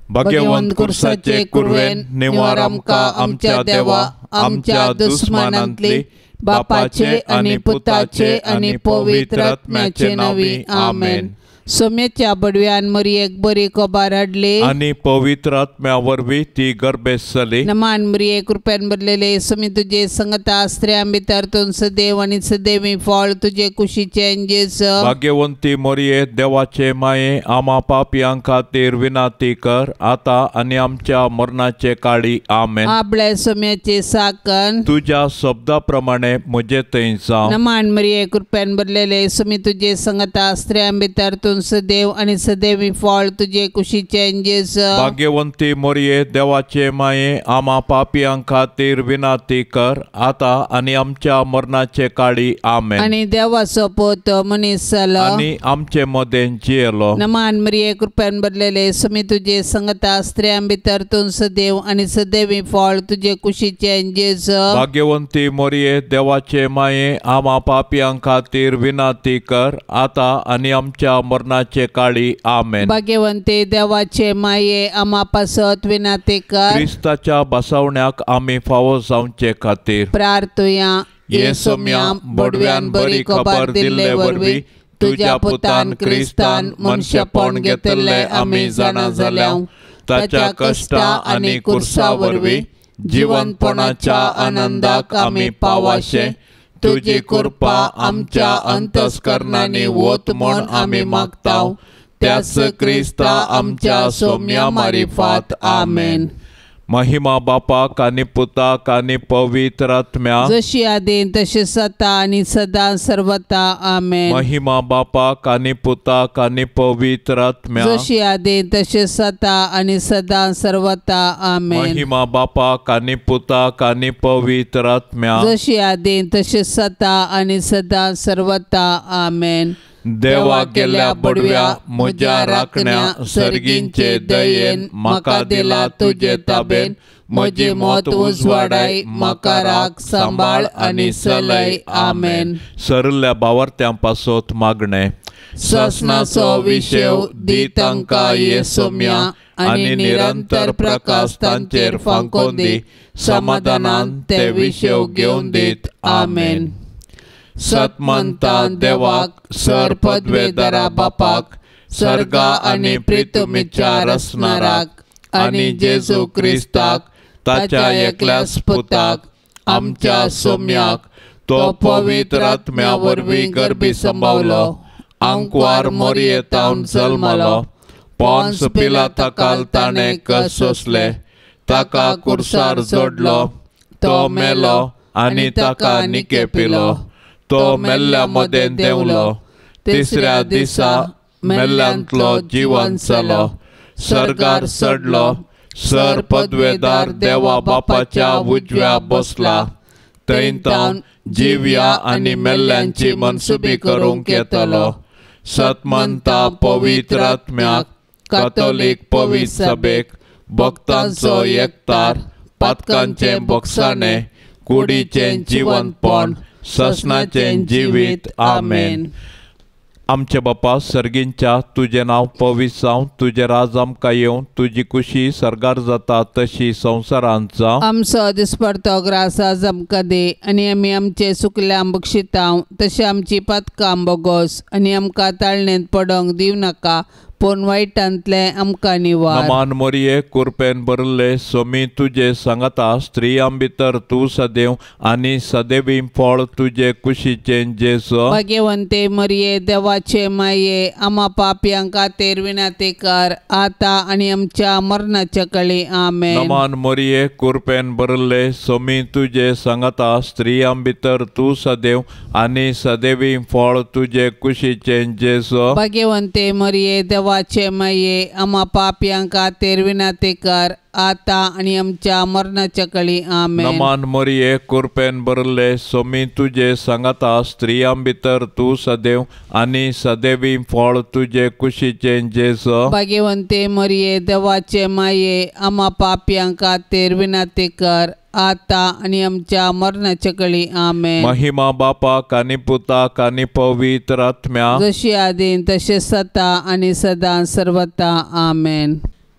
भगवंत कुर्साचे कुर्वेन निवार आमकां आमच्या देवा आमच्या दुस्मनांतली बापाचे आनी पुताचे आनी पवित्र आत्म्याचे नावी आमेन। सोम्याच्या बडव्यान मरियेक बरी खबर हाडली आनी पवित्र आत्म्या वरवीं ती गर्भेस जाली। नमान मरिये कृपेन भरलेले सोमी तुजे संगता स्त्रियां भितर तूं सदैव आनी सदैवी फळ तुजे कुशीचे जेजू। भाग्यवंती मरिये देवाचे माये आम्हा पापियां खातीर विनाती कर आता आनी आमच्या मरणाचे काळी आमेन। आपल्या सोम्याचे साकन तुझ्या शब्दा प्रमाणे म्हजे थंय जावं। नमान मरिये कृपेन भरलेले सोमी तुजे संगता स्त्रियां भितर तूं सदैव आनी सदैवी फळ तुजे कुशीचे जेजू। भाग्यवंती मरिये देवाचे माये आम्हा पापियां खातीर विनाती कर आता आनी आमच्या मरणाचे काळी आमेन। आनी देवाचो पोत मनीस जालो आनी आमचे मदें जियेलो। नमान मरिये कृपेन भरलेले सोमी तुजे संगता स्त्रियां भितर तूं सदैव आनी सदैवी फळ तुजे कुशीचे जेजू। भाग्यवंती मरिये देवाचे माये आम्हा पापियां खातीर विनाती कर आता आनी आमच्या मरणाचे काळी आमेन। भाग्यवंते देवाचे माये आम्हा पासत विनाती कर क्रिस्ताच्या बसवण्याक आमी फावो जावचे खातीर प्रार्थुया। ये सोम्या बडव्यान बरी खबर दिल्ले वरवीं तुझ्या पुतान क्रिस्तान मनशापण घेतले आमी जाणा जाल्याव ताच्या कश्टा आनी कुर्सा वरवीं जिवंतपणाच्या आनंदाक आमी पावाशे तुजी कृपा आमच्या अंतस्करणांनी वत म्हूण आमी मागताव त्याच क्रिस्ता आमच्या सोम्या मारिफात आमेन। महिमा बापाक आनी पुताक आनी पवित्र आत्म्या जशी आदीन तशी सता आनी सदां सर्वता आमेन। महिमा बापाक आनी पुताक आनी पवित्र आत्म्या जशी आदीन तशी सता आनी सदां सर्वता आमेन। महिमा बापाक आनी पुताक आनी पवित्र आत्म्या जशी आदीन तशी सता आनी सदां सर्वता आमेन। देवा गेल्या बडव्या म्हज्या राखण्या सर्गींचे दयेन म्हाका दिला तुजे ताबेन म्हजी मोत उजवाडाय म्हाका राख सांबाळ आनी चलय आमेन। सरल्या भावार्थ्यां पासत मागणे ससनाचो विशेव दी तांकां ये सोम्या आनी निरंतर प्रकाश तांचेर फांकोन दी समाधानान ते विशेव घेवन दीत आमेन। सतमंता देवाक सर पदवेदारा बापाक सर्गा आनी प्रितुमीच्या रसनाराक आनी जेजू क्रिस्ताक ताच्या एकल्याच पुताक आमच्या सोम्याक तो पवित्र आत्म्या वरवीं गर्भी संभावलो आंकवार मोरयेतावन जल्मलो पोन्स पिलाताकाल ताणें कस सोंसले ताका कुर्सार जोडलो तो मेलो आनी ताका निके पिलो तो मेल्ल्या मदें देंवलो तिसऱ्या दिसा मेल्ल्यांतलो जिवंत जालो सर्गार चडलो सर पदवेदार देवा बापाच्या उजव्या बसला थंय तावन जिव्या आनी मेल्ल्यांची मनसुबी करूंक येतलो। सतमंता पवित्र आत्म्याक कातोलीक पवित्र सभेक भक्तांचो एकतार पातकांचे बोगसाणे कुडीचें जिवंतपण ससनाचें जिवीत आमेन। आमचे बापा सर्गींच्या तुझे नाव पवित्र जावं तुझे राज आमकां येवं तुजी कुशी सर्गार जाता तशी संवसारांत जावं। आमचो दिसपडतो ग्रास आज आमकां दे आनी आमी आमचे सुकल्यांक बक्षितांव तशें आमची पातकां बोगोस आनी आमकां ताळणेंत पडोंक दिव नाका पूण वायटांतले आमकां निवार। नमान मरिये कृपेन भरले सोमी तुजे सांगता स्त्रियां भितर तूं सदैव आनी सदैवी फळ तुजे कुशीचे जेजू। भाग्यवंते मरिये देवाचे माये आम्हा पापियां खातीर विनाती कर आता आनी आमच्या मरणाच्या काळी आमेन। नमान मरिये कृपेन भरले सोमी तुजे सांगता स्त्रियां भितर तूं सदैव आनी सदैवी फळ तुजे कुशीचे जेजू। भाग्यवंते मरिये देवाचे माये आम्हा पापियां खातीर विनाती कर आता आनी आमच्या मरणाच्या काळी आमेन। नमान मरिये कृपेन भरले सोमी तुजे सांगता स्त्रियां भितर तूं सदैव आनी सदैवी फळ तुजे कुशीचे जेजू। भाग्यवंते मरिये देवाचे माये आम्हा पापियां खातीर विनाती कर आता आनी आमच्या मरणाच्या काळी आमेन। महिमा बापाक आनी पुताक आनी पवित्र आत्म्या जशी आदीन तशें सता आनी सदां सर्वता आमेन।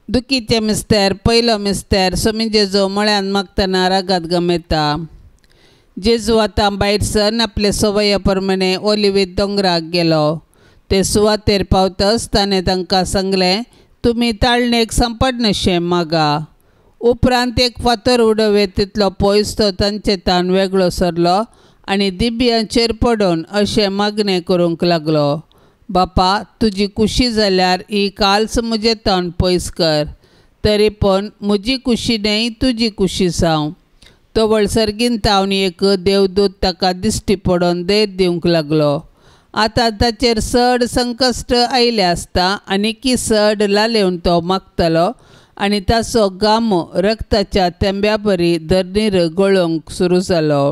दुखीचें मिस्तेर पयलो मिस्तेर सोमी जेजू मळ्यान मागतना रागात गमेता. जेजू आतां भायर सरून आपले सवये प्रमाणे ओलिवीत दोंगराक गेलो. ते सुवातेर पावतच ताणें तांकां सांगलें, तुमी ताळणेक सांपडनशें मागा. उपरांत एक फातर उडोवेत तितलो पयस तो तांचे तान वेगळो सरलो आनी दिब्यांचेर पडून अशें मागणें करूंक लागलो, बापा तुजी कुशी जाल्यार ही काल्स म्हजें तोंड पयस कर. तरी पूण म्हजी कुशी न्हय तुजी कुशी जावं. तवळ सर्गीन तावन एक देवदूत ताका दिश्टी पडोवन देर दिवंक लागलो. आतां ताचेर चड संकश्ट आयिल्लें आसता आनी की चड लालेवन तो मागतलो आनी ताचो गामो रक्ताच्या तेंब्या परी धरणीर गळोवंक सुरू जालो.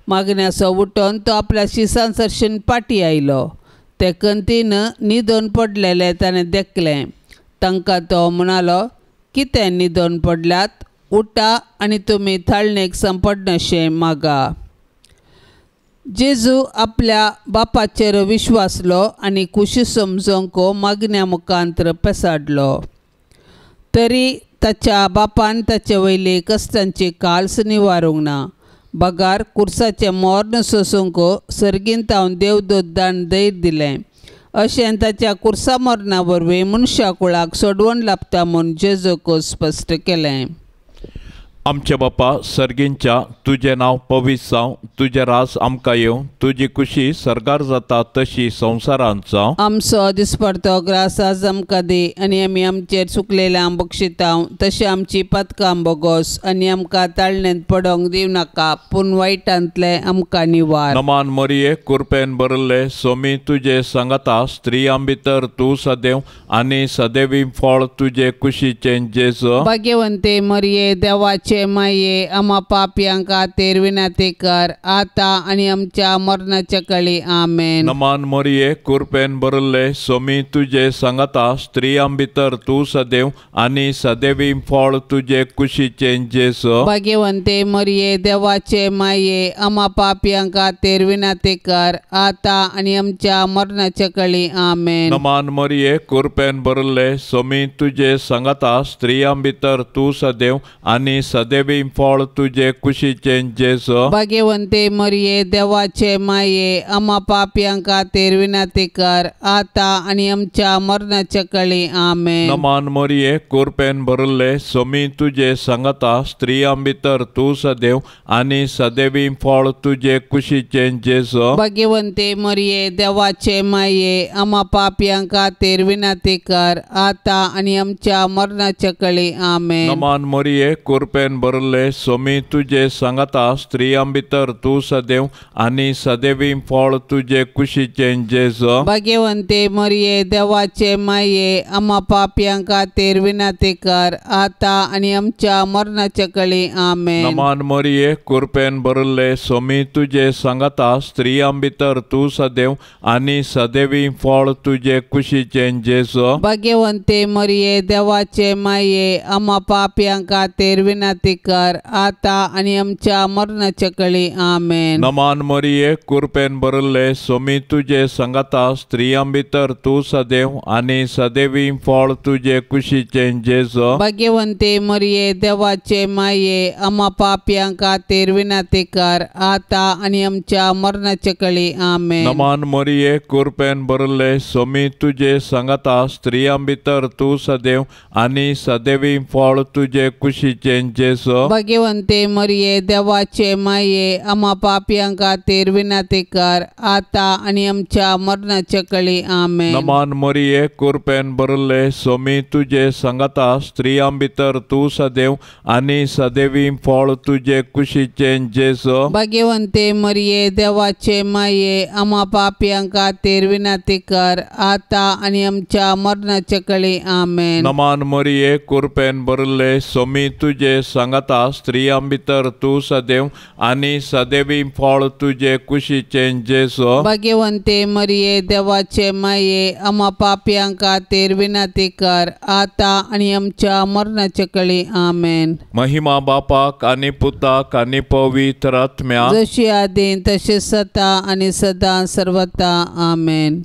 मागण्याचो उठोन तो आपल्या शिसान सरशीन पाटी आयलो. ते कंतीन न्हिदोन पडलेले ताणें देखलें. तांकां तो म्हणालो, कितें न्हिदोन पडल्यात? उठा आनी तुमी थाळणेक सांपडनशें मागा. जेजू आपल्या बापाचेर विश्वासलो आनी कुशी समजोंक मागण्या मुखांतर पेसाडलो. तरी ताच्या बापान ताचे वयली कश्टांची काल्स निवारूंक ना. बगार कुर्साचें मोर्न सोसूंक सर्गीन तावन देवदूत दान दैर दिलें. अशें ताच्या कुर्सा मोर्ना वरवीं मनशा कुळाक सोडवण लाभता म्हूण जेजूक स्पश्ट केलें. आमचे बापा सर्गींच्या तुजें नांव पवित्र जावं. तुजें रास आमकां येवं. तुजी कुशी सरकार जाता तशी संवसारांत जावं. आमचो दिसपडतो ग्रास आज आमकां दी आनी आमी आमचेर चुकलेल्यांक बक्षितांव तशें आमची पातकां बोगोस आनी आमकां ताळणेंत पडोंक दिवं नाका पूण वायटांतले आमकां निवार. नमान मरिये कृपेन भरले सोमी तुजे सांगाता स्त्रियां भितर तूं सदैव आनी सदैवी फळ तुजे कुशीचें जेजू. भाग्यवंते मरिये देवाचे माये आम्हा पापयांक खातीर विनंती कर आतां आनी आमच्या मरणाच्या काळी आमेन. नमान मरिये कृपेन भरले सोमी तुजे सांगाता स्त्रियां भितर तूं सदैव आनी सदैवी फळ तुजे कुशीचें जेजू. भाग्यवंते मरिये देवाचे माये आम्हा पापयांक खातीर विनंती कर आतां आनी आमच्या मरणाच्या काळी आमेन. नमान मरिये कृपेन भरले सोमी तुजे सांगाता स्त्रियां भितर तूं सदैव आनी सदैवी फळ तुजे कुशीचें जेजू. भाग्यवंते मरिये देवाचे माये आम्हा पापयांक खातीर विनंती कर आतां आनी आमच्या मरणाच्या काळी आमेन. नमान मरिये कृपेन भरले सोमी तुजे सांगाता स्त्रियां भितर तूं सदैव आनी सदैवी फळ तुजे कुशीचें जेजू. भाग्यवंते मरिये देवाचे माये आम्हा पापयांक खातीर विनंती कर आतां आनी आमच्या मरणाच्या काळी आमेन. नमान मरिये कृपेन भरले सोमी तुजे सांगाता स्त्रियां भितर तूं सदैव आनी सदैवी फळ तुजे कुशीचें जेजू. भाग्यवंते मरिये देवाचे माये आम्हा पापयांक खातीर विनंती कर आतां आनी आमच्या मरणाच्या काळी आमेन. नमान मरिये कृपेन भरले सोमी तुजे सांगाता स्त्रियां भितर तूं सदैव आनी सदैवी फळ तुजे कुशीचें जेजू. भाग्यवंते मरिये देवाचे माये आम्हा पापयांक खातीर विनंती कर आतां आनी आमच्या मरणाच्या काळी आमेन. नमान मरिये कृपेन भरले सोमी तुजे सांगाता स्त्रियां भितर तूं सदैव आनी सदैवी फळ तुजे कुशीचें जेजू. भाग्यवंते मरिये देवाचे माये आम्हा पापयांक खातीर विनंती कर आतां आनी आमच्या मरणाच्या काळी आमेन. नमान मरिये कृपेन भरले सोमी तुजे सांगाता स्त्रियां भितर तूं सदैव आनी सदैवी फळ तुजे कुशीचें जेजू. भाग्यवंते मरिये देवाचे माये आम्हा पापयांक खातीर विनंती कर आतां आनी आमच्या मरणाच्या काळी आमेन. नमान मरिये कृपेन भरले सोमी तुजे सांगाता स्त्रियां भितर तूं सदैव आनी सदैवी फळ तुजे कुशीचें जेजू. भाग्यवंते मरिये देवाचे माये आम्हा पापयांक खातीर विनंती कर आतां आनी आमच्या मरणाच्या काळी आमेन. नमान मरिये कृपेन भरले सोमी तुजे सांगाता स्त्रियां भितर तूं सदैव आनी सदैवी फळ तुजे कुशीचें जेजू. भाग्यवंते मरिये देवाचे माये आम्हा पापयांक खातीर विनंती कर आतां आनी आमच्या मरणाच्या काळी आमेन. महिमा बापाक आनी पुताक आनी पवित्र आत्म्याक जशी आदीं तशें सता आनी सदां सर्वता आमेन.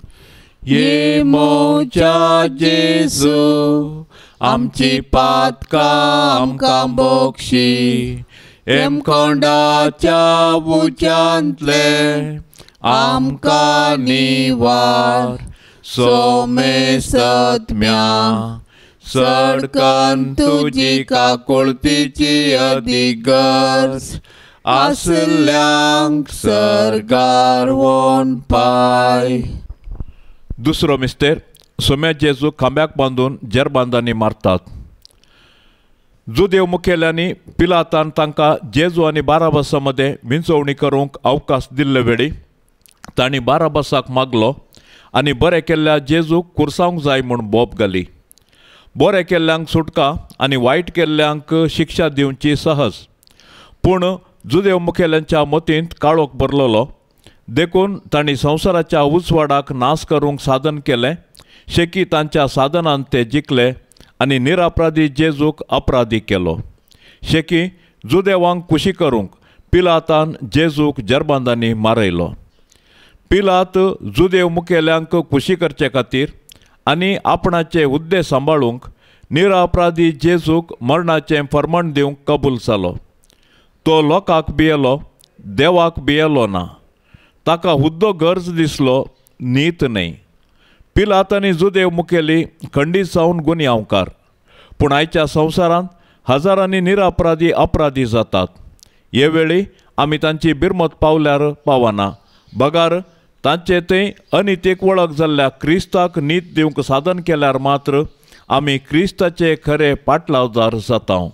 ये मोच्या जेजू आमची पातकां आमकां बक्षी. हेमखंडाच्या उच्यांतले आमकां निवार. सोमे सत्म्या सडकन तुजी काकुळतीची अधिगर्ज. आसल्यांक सरकार वोन पाय. दुसरो मिस्तेर. सोम्या जेजू खांब्याक बांदून जेरबांदांनी मारतात. जुदेव मुखेल्यांनी पिलातान तांकां जेजू आनी बाराबासा मदें विंचोवणी करूंक अवकाश दिल्ले वेळी तांणी बाराबासाक मागलो आनी बरें केल्ल्या जेजूक कुर्सावंक जाय म्हूण बोब घाली. बरें केल्ल्यांक सुटका आनी वायट केल्ल्यांक शिक्षा दिवची सहज. पूण जुदेव मुखेल्यांच्या मतींत काळोख भरलोलो देखून तांणी संवसाराच्या उजवाडाक नाश करूंक साधन केलें. शेकी तांच्या साधनांत ते जिखले आनी निरापराधी जेजूक अपराधी केलो. शेकी जुदेवांक खुशी करूंक पिलातान जेजूक जेरबांदांनी मारयलो. पिलात जुदेव मुखेल्यांक खुशी करचे खातीर आनी आपणाचे हुद्दे सांबाळूंक निरापराधी जेजूक मरणाचें फर्मण दिवंक कबूल जालो. तो लोकांक भियेलो, देवाक भियेलो ना. ताका हुद्दो गरज दिसलो, नीत न्हय. पिलात आनी जुदेव मुखेली खंडीत जावन गुन्यांवकार. पूण आयच्या संवसारांत हजारांनी निरापराधी अपराधी जातात. हे वेळी आमी तांची बिरमत पावल्यार पावना. बगार तांचे थंय अनितीक वळख जाल्ल्या क्रिस्ताक नीत दिवंक साधन केल्यार मात्र आमी क्रिस्ताचे खरे पाटलावदार जाता.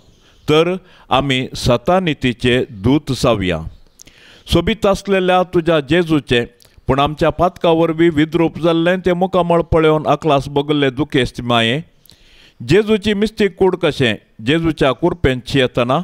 तर आमी सतानितीचे दूत जावया. सोबीत आसलेल्या तुज्या जेजूचे पूण आमच्या पातका वरवीं विद्रूप जाल्लें तें मुखामळ पळोवन अकलास बगल्ले दुखेस्त माये. जेजूची मिस्तीक कूड कशें जेजूच्या कुरपेंत येतना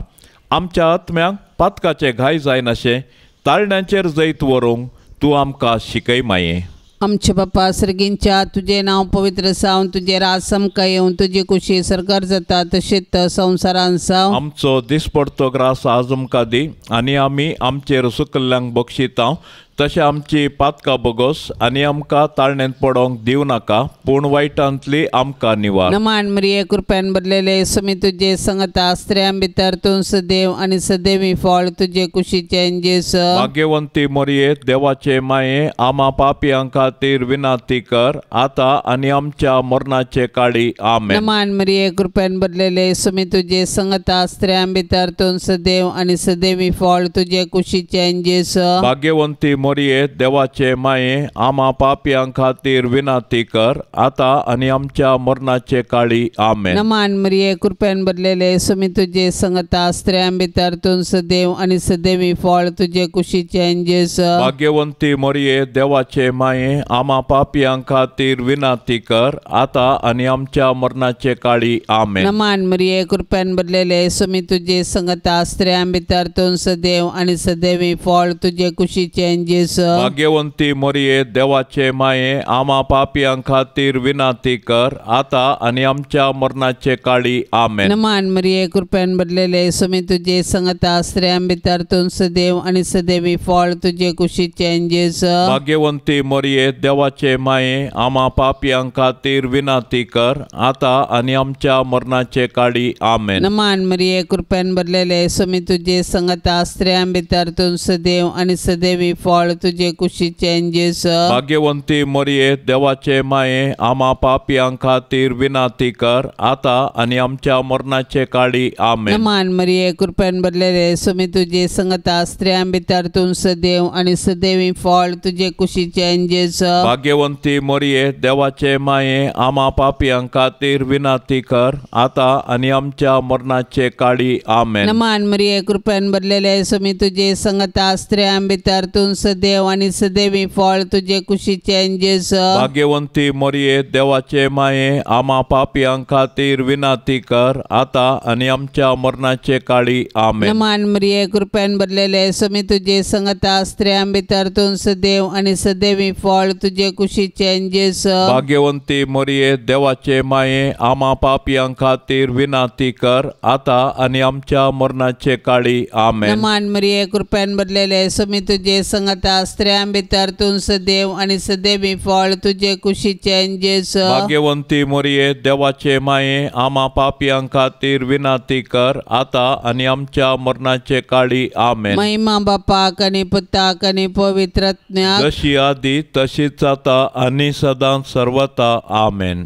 आमच्या आत्म्यांक पातकाचे घाय जायनाशें ताळण्यांचेर जैत व्हरूंक तूं आमकां शिकय माये. आमचे बापा सर्गींच्या तुझे नांव पवित्र जावन तुझे राज समका येवन तुजी कुशी सरकार जाता तशेंच संवसारांत जावं. आमचो दिसपडतो ग्रास आज आमकां दी आनी आमी आमचेर सुकल्ल्यांक बक्षिता तशें आमची पातकां बगोस आनी आमकां ताळणेंत पडोंक दिव नाका पूण वायटांतली आमकां निवार. नमान मरिये कृपेन भरलेले समी तुजे संगता स्त्रियां भितर तूं सदैव आनी सदैवी फळ तुजे कुशीचें जेसू. भाग्यवंती मरिये देवाचे माये आमा पापियां खातीर विनाती कर आतां आनी आमच्या मरणाचे काळी आमेन. नमान मरिये कृपेन भरलेले समी तुजे संगता स्त्रियां भितर तूं सदैव आनी सदैवी फळ तुजे कुशीचें जेसू. भाग्यवंती मरिये देवाचे माये आमा पापियां खातीर विनाती कर आतां आनी आमच्या मरणाचे काळी आमेन. नमान मरिये कृपेन भरलेले समी तुजे संगता स्त्रियां भितर तूं सदैव आनी सदैवी फळ तुजे कुशीचें जेसू. भाग्यवंती मरिये देवाचे माये आमा पापियां खातीर विनाती कर आतां आनी आमच्या मरणाचे काळी आमेन. नमान मरिये कृपेन भरलेले समी तुजे संगता स्त्रियां भितर तूं सदैव आनी सदैवी फळ तुजे कुशीचें जेसू. भाग्यवंती मरिये देवाचे माये आमा पापियां खातीर विनाती कर आतां आनी आमच्या मरणाचे काळी आमेन. नमान मरिये कृपेन भरलेले समी तुजे संगता स्त्रियां भितर तूं सदैव आनी सदैवी फळ तुजे कुशीचें जेसू. भाग्यवंती मरिये देवाचे माये आमा पापियां खातीर विनाती कर आतां आनी आमच्या मरणाचे काळी आमेन. नमान मरिये कृपेन भरलेले समी तुजे संगता स्त्रियां भितर तूं सदैव आनी सदैवी फळ तुजे कुशीचें जेसू. भाग्यवंती मरिये देवाचे माये आमा पापियां खातीर विनाती कर आतां आनी आमच्या मरणाचे काळी आमेन. नमान मरिये कृपेन भरलेले समी तुजे संगता स्त्रियां भितर तूं सदैव आनी सदैवी फळ तुजे कुशीचें जेसू. भाग्यवंती मरिये देवाचे माये आमा पापियां खातीर विनाती कर आतां आनी आमच्या मरणाचे काळी आमेन. नमान मरिये कृपेन भरलेले समी तुजे संगता स्त्रियां भितर तूं सदैव आनी सदैवी फळ तुजे कुशीचें जेसू. भाग्यवंती मरिये देवाचे माये आमा पापियां खातीर विनाती कर आतां आनी आमच्या मरणाचे काळी आमेन. नमान मरिये कृपेन भरलेले समी तुजे संगता स्त्रियां भितर तूं सदैव आनी सदैवी फळ तुजे कुशीचें जेसू. भाग्यवंती मरिये देवाचे माये आमा पापियां खातीर विनाती कर आतां आनी आमच्या मरणाचे काळी आमेन. नमान मरिये कृपेन भरलेले समी तुजे संगता सांगाता स्त्रियां भितर तूं सदैव आनी सदैवी फळ तुजे कुशीचें जेजू. भाग्यवंती मोरये, देवाचे माये, आम्हा पापियां खातीर विनाती कर, आता आनी आमच्या मरणाचे काळी. आमेन. महिमा बापाक आनी पुताक आनी पवित्रात्म्याक जशी आदी तशीच आता आनी सदां सर्वता. आमेन.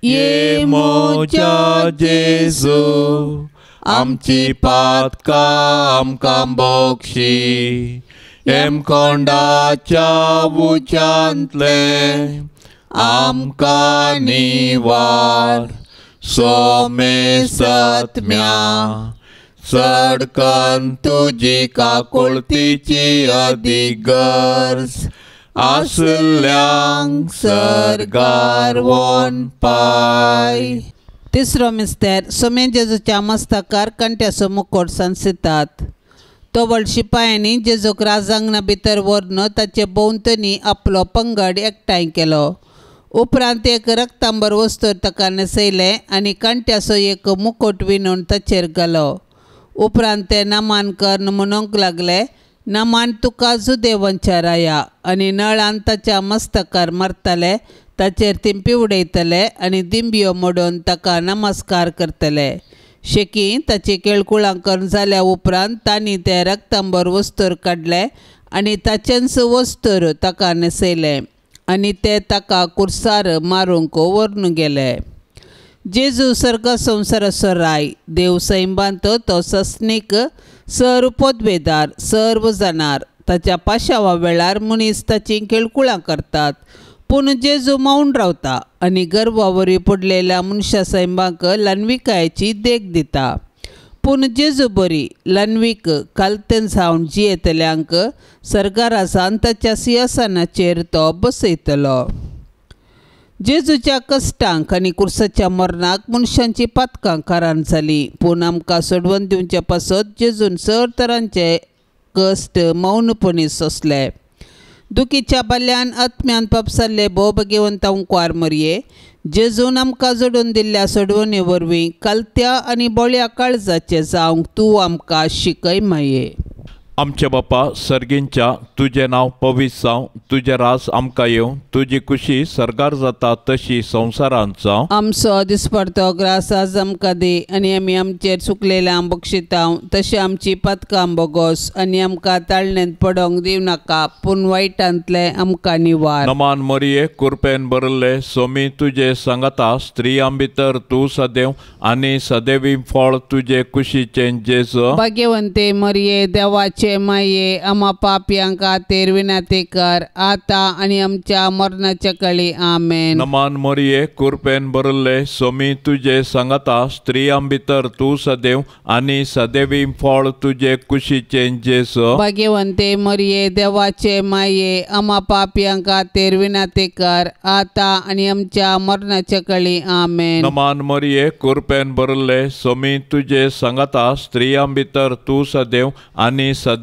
ये मोच्या जेजू, आमची पातकां आमकां बक्षी, हेमकोंडाच्या उंचांतले आमकां निवार. सोमे सत्म्या चडकन तुजी काकुळतीची अधिगर्ज, आसल्यांक सरगार वोन पाय. तिसरो मिस्तेर सोमे जेजूच्या मस्तकार कंट्याचो मुकोट सांसितात. तो शिपायांनी जेजूक राजांगणा भितर व्हरून ताचे भोंवतणी आपलो पंगड एकठांय केलो. उपरांत एक रक्तांबर वस्तूर ताका न्हेसयले आनी कंट्याचो एक मुकोट विणून ताचेर घालो. उपरांत ते नामांकन म्हणूंक लागले, नामान तुका जुदेवांच्या राया. आनी नळान ताच्या मस्तकार मारतले, ताचेर तिंपी उडयतले आनी दिंब्यो मोडून ताका नमस्कार करतले. शेकी ताची केळकुळांकन जाल्या उपरांत तांणी ते रक्तांबर वस्तूर काडले आनी ताचेंच वस्तूर ताका न्हेसयले आनी ते ताका कुर्सार मारूंक व्हरून गेले. जेजू सर्ग संवसाराचो राय, देव सैंबांत तो सस्नीक सर पोदवेदार सर्व जाणार. ताच्या पाशावा वेळार मनीस ताची केळकुळां करतात, पूण जेजू मावून रावता आनी गर्वावरी पडलेल्या मनशा सैंबाक लन्विकायेची देख दिता. पूण जेजू बरी लन्वीक कालतेन जावन जियेतल्यांक सरकारासान ताच्या सिंहासनाचेर तो बसयतलो. जेजूच्या कश्टांक आनी कुर्साच्या मरणाक मनशांची पातकां कारण जाली, पूण आमकां सोडवून दिवचे पासत जेजून सर तरांचे कश्ट मौनपणी सोंसले. दुखीच्या बाल्यान आत्म्यान पापसारले भोव भाग्यवंतांक मरये, जेजून आमकां जोडून दिल्ल्या सोडवणे वरवीं कालत्या आनी बोळ्या काळजाचे जावंक तूं आमकां शिकय माये. आमचे बापा सर्गींच्या, तुझे नाव पवित्र जावं, तुझे रास आमकां येवं, तुजी खुशी सरगार जाता तशी संवसारांत जावं. आमचो दिसपडतो ग्रास आज आमकां दे आनी आमी आमचेर चुकलेल्यांक बक्षितांव, तशें आमची पातकां बोगोस आनी आमकां ताळणेंत पडोंक दिव नाका, पूण वायटांतले आमकां निवार. नमान मरिये, कृपेन भरले सोमी तुजे सांगाता स्त्रियां भितर तूं सदैव आनी सदैवी फळ तुजे कुशीचें जेजू. भाग्यवंते मरिये, देवाचे माये, आम्हा पापयांक खातीर विनंती कर, आता आनी आमच्या मरणाच्या काळी. आमेन. नमान मरिये, कृपेन भरले सोमी तुजे सांगाता स्त्रियां भितर तूं सदैव आनी सदैवी फळ तुजे कुशीचें जेजू. भाग्यवंते मरिये, देवाचे माये, आम्हा पापयांक खातीर विनंती कर, आता आनी आमच्या मरणाच्या काळी. आमेन. नमान मरिये, कृपेन भरले सोमी तुजे सांगाता स्त्रियां भितर तूं सदैव आनी सदैवी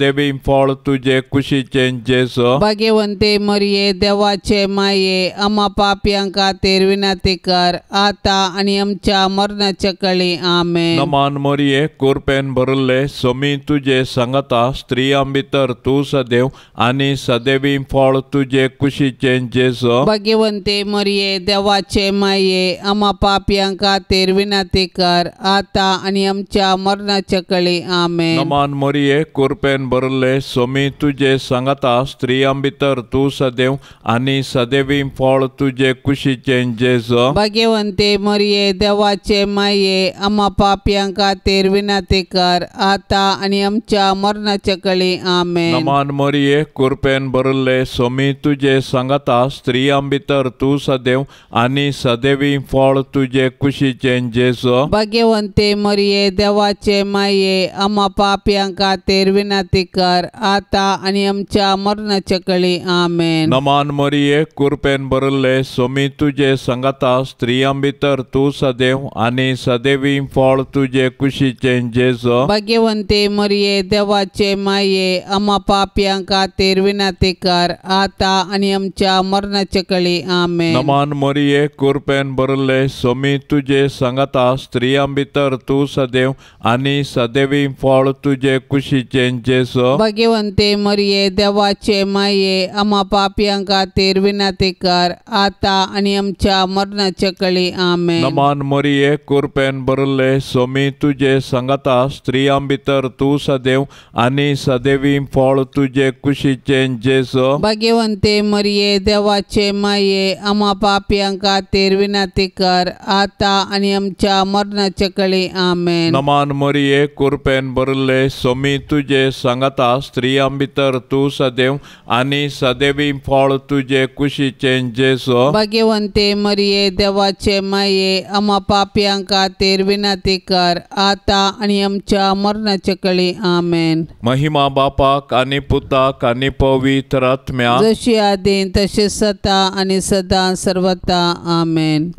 फळ तुजे कुशीचें जेजू. भाग्यवंते मरिये, देवाचे माये, आम्हा पापयांक खातीर विनंती कर, आता आनी आमच्या मरणाच्या काळी. आमेन. नमान मरिये, कृपेन भरले सोमी तुजे सांगाता स्त्रियां भितर तूं सदैव आनी सदैवी फळ तुजे कुशीचें जेजू. भाग्यवंते मरिये, देवाचे माये, आम्हा पापयांक खातीर विनंती कर, आता आनी आमच्या मरणाच्या काळी. आमेन. नमान मरिये, कृपेन भरले सोमी तुजे सांगाता स्त्रियां भितर तूं सदैव आनी सदैवी फळ तुजे कुशीचें जेजू. भाग्यवंते मरिये, देवाचे माये, आम्हा पापयांक खातीर विनंती कर, आता आनी आमच्या मरणाच्या काळी. आमेन. नमान मरिये, कृपेन भरले सोमी तुजे सांगाता स्त्रियां भितर तूं सदैव आनी सदैवी फळ तुजे कुशीचें जेजू. भाग्यवंते मरिये, देवाचे माये, आम्हा पापयांक खातीर विनंती कर, आता आनी आमच्या मरणाच्या काळी. आमेन. नमान मरिये, कृपेन भरले सोमी तुजे सांगाता स्त्रियां भितर तूं सदैव आनी सदैवी फळ तुजे कुशीचें जेजू. भाग्यवंते मरिये, देवाचे माये, आम्हा पापयांक खातीर विनंती कर, आता आनी आमच्या मरणाच्या काळी. आमेन. नमान मरिये, कृपेन भरले सोमी तुजे सांगाता स्त्रियां भितर तूं सदैव आनी सदैवी फळ तुजे कुशीचें जेजू. जेसो भाग्यवंते मरिये देवाचे माये आम्हा पापियां खातीर विनंती कर आता आणि आमच्या मरणाच्या कळी आमेन. नमान मरिये कृपेन भरले सोमी तुझे संगता स्त्रियां भितर तू सदैव आणि सदैवी फळ तुझे कुशीचे जेसो भाग्यवंते मरिये देवाचे माये आम्हा पापियां खातीर विनंती कर आता आणि आमच्या मरणाच्या कळी आमेन. नमान मरिये कृपेन भरले सोमी तुझे संगता स्त्रियां भितर तू सदैव आणि सदैवी फळ तुझे कुशीचे जेसो भाग्यवंते मरिये देवाचे माये आम्हा पापियां खातीर विनंती कर आता आणि आमच्या मरणाच्या कळी आमेन. महिमा बापाक आणि पुताक आणि पवित्र आत्म्या जशी आदीन तशी सता आणि सदा सर्वता आमेन.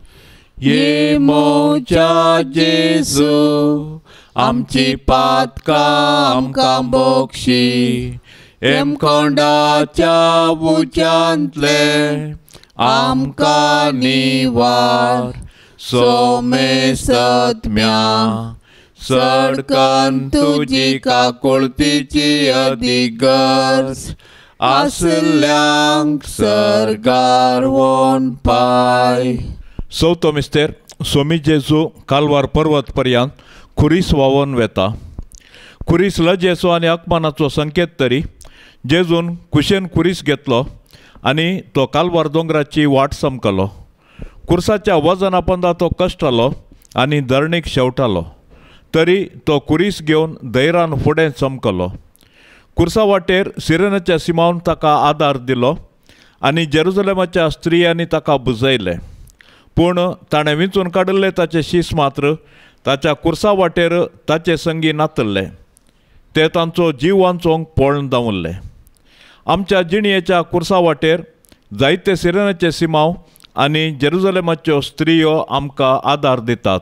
ये मोच्या जेजू आमची पातकां आमकां बोक्षी एमकोंडाच्या उच्यांतले आमकां निवार सोमे सत्म्या सडकन तुजी काकुळतीची अधिगर्ज आसल्यांक सरकार वोन पाय. चवथो मिस्तेर सोमी जेजू कालवार पर्वत पर्यंत खुरीस वावोन वेता. खुरीस लजेचो आनी अकमानाचो संकेत तरी जेजून कुशेन खुरीस घेतलो आनी तो कालवार दोंगराची वाट समकलो. खुर्साच्या वजना पंदा तो कश्टलो आनी धरणीक शेवटालो तरी तो खुरीस घेवन धैर्यान फुडें चमकलो. खुर्सा वाटेर सिरेनाच्या सिमावन ताका आदार दिलो आनी जेरुसलेमाच्या स्त्रियांनी ताका बुजयले. पूण ताणें विंचून काडिल्ले ताचे शीस मात्र ताच्या खुर्सा वाटेर ताचे संगी नातल्ले. ते तांचो जीव वांचोवंक पळोवन धांवल्ले. आमच्या जिणयेच्या खुर्सा वाटेर जायते सिरेनाचे सिमाव आनी जेरुसलेमाच्यो स्त्रियो आमकां आदार दितात.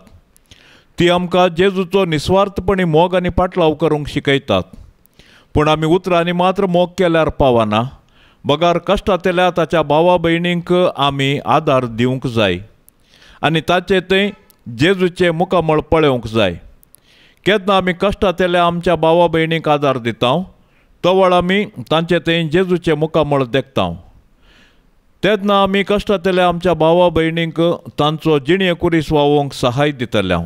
ती आमकां जेजूचो निस्वार्थपणी मोग आनी पाटलाव करूंक शिकयतात. पूण आमी उतरांनी मात्र मोग केल्यार पावना. बगार कश्टांतल्या ताच्या भावा भयणींक आमी आदार दिवंक जाय आनी ताचे थंय जेजूचे मुखामळ पळोवंक जाय. केन्ना आमी कश्टांतल्या आमच्या भावा भयणींक आदार दिता तवळ आमी तांचे थंय जेजूचे मुखामळ देखता. तेन्ना आमी कश्टांतल्या आमच्या भावा भयणींक तांचो जिणये कुरीस वावोवंक सहाय दितल्या.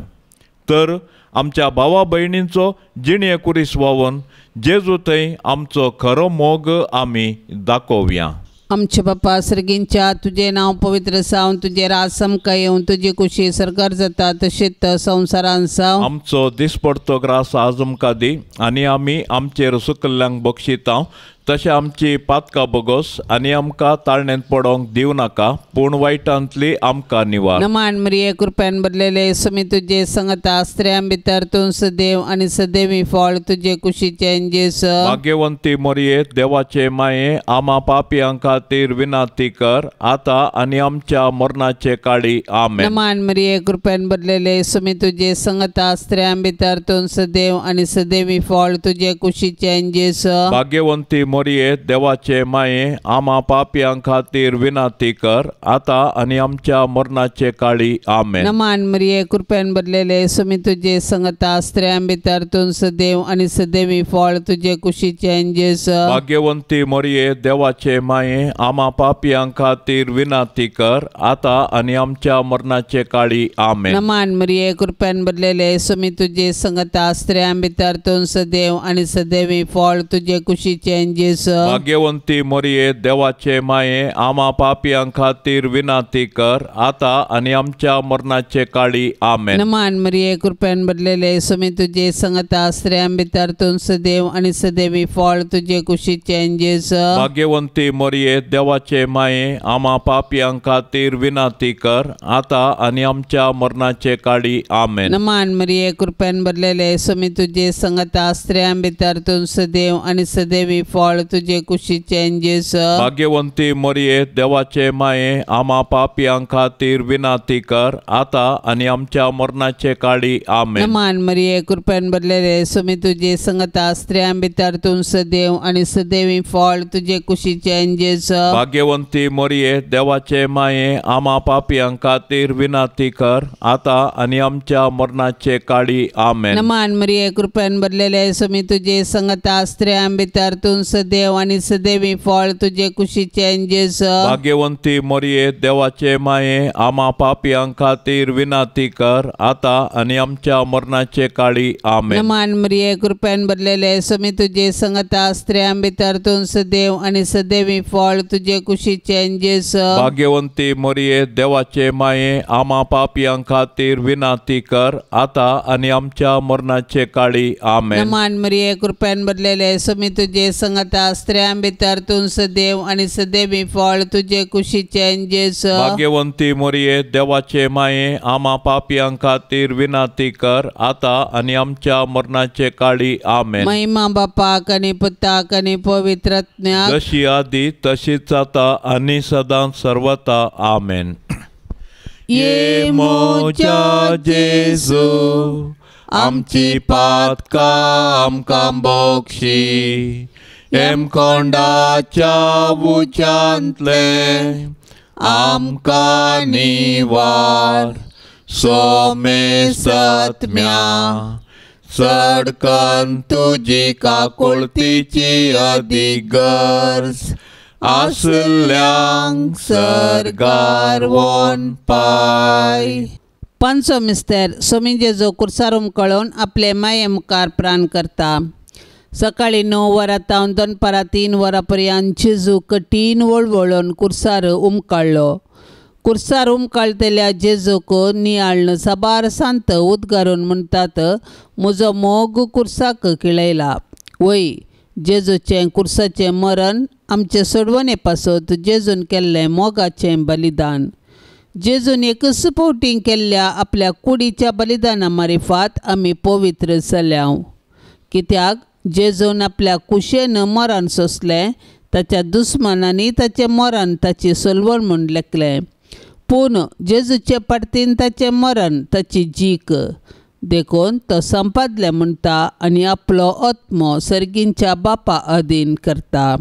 तर आमच्या भावा भयणींचो जिणये कुरीस वावोवन जेजू थंय आमचो खरो मोग आमी दाखोवया. आमचे बापा सर्गींच्या तुझे नाव पवित्र सावन तुझे राज समका येवन तुझी कुशी सरकार जाता तशेंच संवसारान साव. आमचो दिसपडतो ग्रास आज आमकां दी आनी आमी आमचेर सुकल्ल्यांक बक्षिता तशें आमची पातकां बोगोस आनी आमकां ताळणेंत पडोवंक दिवं नाका पूण वायटांतली आमकां निवार. नमान मरिये कृपेन भरलेले समी तुझे संगता स्त्रियां भितर तूं सदैव आनी सदैवी फळ तुझे कुशीचे जेस. भाग्यवंती मरिये देवाचे माये आम्हा पापियां खातीर विनंती कर आता आनी आमच्या मरणाचे काळी आमेन. नमान मरिये कृपेन भरलेले समी तुझे संगता स्त्रियां भितर तूं सदैव आनी सदैवी फळ तुझे कुशीचे जेस. भाग्यवंती मरिये देवाचे माये आम्हा पापियां खातीर विनंती कर आता आनी आमच्या मरणाचे काळी आमेन. नमान मरिये कृपेन भरलेले समी तुझे संगता स्त्रियां भितर तूं सदैव आनी सदैवी फळ तुझे कुशीचे जेस. भाग्यवंती मरिये देवाचे माये आम्हा पापियां खातीर विनंती कर आता आनी आमच्या मरणाचे काळी आमेन. नमान मरिये कृपेन भरलेले समी तुझे संगता स्त्रियां भितर तूं सदैव आनी सदैवी फळ तुझे कुशीचे जेस. भाग्यवंती मरिये देवाचे माये आम्हा पापियां खातीर विनंती कर आता आनी आमच्या मरणाचे काळी आमेन. नमान मरिये कृपेन भरलेले समी तुझे संगता स्त्रियां भितर तूं सदैव आनी सदैवी फळ तुझे कुशीचे जेस. भाग्यवंती मरिये देवाचे माये आम्हा पापियां खातीर विनंती कर आता आनी आमच्या मरणाचे काळी आमेन. नमान मरिये कृपेन भरलेले समी तुझे संगता स्त्रियां भितर तूं सदैव आनी सदैवी फळ फळ तुझे कुशीचे जेजू. भाग्यवंती मरिये देवाचे माये, आम्हा पापियां खातीर विनाती कर, आता आणि आमच्या मरणाचे काळी. आमेन. नमान मरिये कृपेन भरलेले सुमी तुझे संगता स्त्रियां भितर तूं सदैव आणि सदैवी फळ तुझे कुशीचे जेजू. भाग्यवंती मरिये देवाचे माये, आम्हा पापियां खातीर विनाती कर, आता आणि आमच्या मरणाचे काळी. आमेन. नमान मरिये कृपेन भरलेले सुमी तुझे संगता स्त्रियां भितर तूं सदैव आणि सदैवी फळ तुझे कुशीचे जेजू. भाग्यवंती मरिये देवाचे माये, आम्हा पापियां खातीर विनाती कर, आता आणि आमच्या मरणाचे काळी. आमेन. नमान मरिये कृपेन भरलेले सुमी तुझे संगता स्त्रियां भितर तूं सदैव आणि सदैवी फळ तुझे कुशीचे जेजू. भाग्यवंती मरिये देवाचे माये, आम्हा पापियां खातीर विनाती कर, आता आणि आमच्या मरणाचे काळी. आमेन. नमान मरिये कृपेन भरलेले सुमी तुझे संगता स्त्रियां भितर तूं सदैव आणि सदैवी फळ तुझे कुशीचे जेजू. भाग्यवंती मरिये देवाचे माये, आम्हा पापियां खातीर विनाती कर, आता आणि आमच्या मरणाचे काळी. आमेन. महिमा बापाक आणि पुताक आणि पवित्र आत्म्याक, जशी आदी तशीच आता आणि सदां सर्वता. आमेन. ये मोच्या जेजू, आमची पातकां आमकां बक्षी, एम कोंडाच्या उंचांतले आमकां निवार, सोमे सत्म्या चडकन तुजी काकुळतीची अधिगर्ज, आसल्यांक सरगार वोन पाय. पांचवो मिस्तेर सोमी जेजू कुर्सार उमकळून आपले माये मुखार प्राण करता. सकाळी 9 वरां तावन दनपारां 3 वरां पर्यंत जेजू कठीण वळवळून कुर्सार उमकाळ्ळो. कुर्सार उमकाळटल्या जेजूक नियाळन साबार सांत उद्गारून म्हणटात, म्हजो मोग कुर्साक किळयला. वय जेजूचें कुर्साचें मरण आमचे सोडवणे पासत जेजून केल्लें मोगाचें बलिदान. जेजून एकच फावटी केल्ल्या आपल्या कुडीच्या बलिदाना मारिफात आमी पवित्र जाल्याव. कित्याक जेजून आपल्या कुशेन मरण सोंसलें, ताच्या दुस्मानांनी ताचें मरण ताची सोलवण म्हूण लेखलें. पूण जेजूचे पार्टीन ताचें मरण ताची जीक देखून तो संपादलें म्हणटा आनी आपलो आत्मो सर्गींच्या बापा अधीन करता.